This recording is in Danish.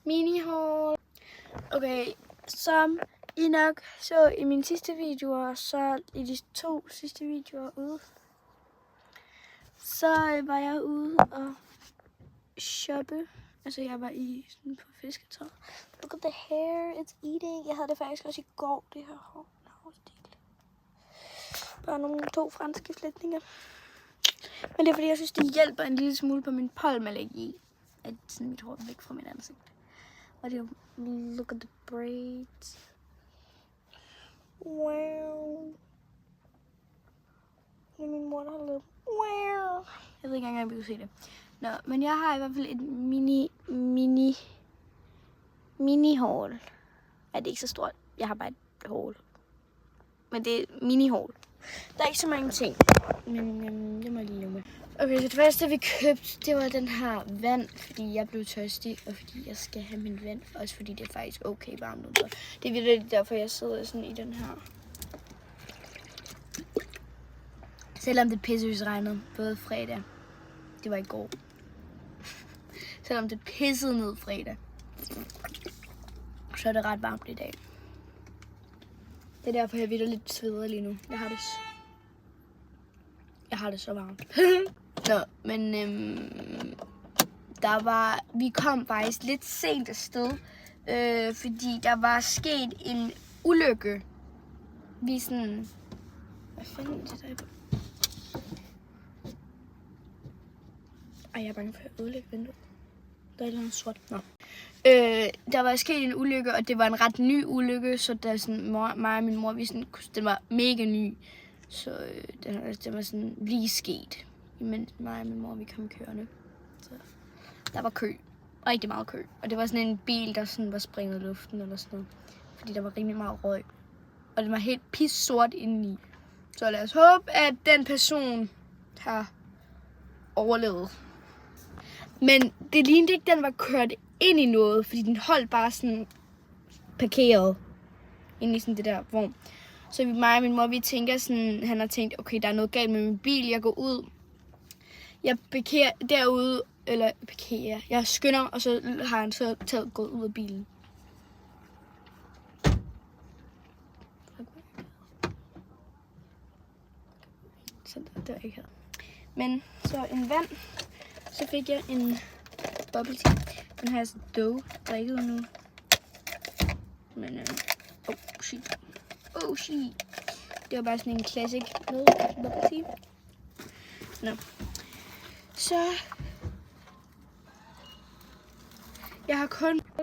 Mini-haul. Okay, som I nok så i mine sidste videoer, så i de 2 sidste videoer ude, så var jeg ude og shoppe. Altså jeg var sådan på fisketøj. Look at the hair, it's eating. Jeg havde det faktisk også i går, det her hår. Bare nogle 2 franske flætninger. Men det er fordi, jeg synes, det hjælper en lille smule på min pollenallergi. At sådan mit hår er væk fra mit ansigt. Og det er look at the braids. Wow. Det er min mor, der har lavet. Wow. Jeg ved ikke engang, om jeg vil se det. Nå, men jeg har i hvert fald et mini-haul. Ja, det er ikke så stort. Jeg har bare et haul. Men det er mini-haul. Der er ikke så mange ting. Men det må jeg lige med. Okay, så det første vi købte, det var den her vand, fordi jeg blev tørstig, og fordi jeg skal have min vand. Også fordi det er faktisk okay varmt ud. Det er virkelig derfor, jeg sidder sådan i den her. Selvom det pisseregnede både fredag. Det var i går. Selvom det pissede ned fredag. Så er det ret varmt i dag. Det er derfor, jeg virkelig lidt sveder lige nu. Jeg har det så varmt. Nå, men vi kom faktisk lidt sent afsted, fordi der var sket en ulykke. Vi sådan... Hvad fanden er det der? Ej, jeg er bange for at ødelægge vinduet. Der er et eller andet sort. Nå. Der var sket en ulykke, og det var en ret ny ulykke, så der sådan, mig og min mor, den var mega ny. Så den var sådan lige sket, imens mig og min mor, vi kom kørende. Så der var kø. Rigtig meget kø. Og det var sådan en bil, der sådan var springet i luften eller sådan noget. Fordi der var rimelig meget røg. Og den var helt pis sort indeni. Så lad os håbe, at den person har overlevet. Men det lignede ikke, den var kørt ind i noget, fordi den holdt bare sådan parkeret ind i sådan det der vogn. Så mig og min mor, vi tænker sådan, han har tænkt, okay, der er noget galt med min bil, jeg går ud. Jeg parkerer derude, eller parkerer, jeg skynder, og så har han så gået ud af bilen. Så det var ikke her. Men så en vand, så fik jeg en bubble tea. Den har jeg så dog drikket nu. Men, oh shit. Det var bare sådan en classic med bubble tea. Nå. Så jeg har kun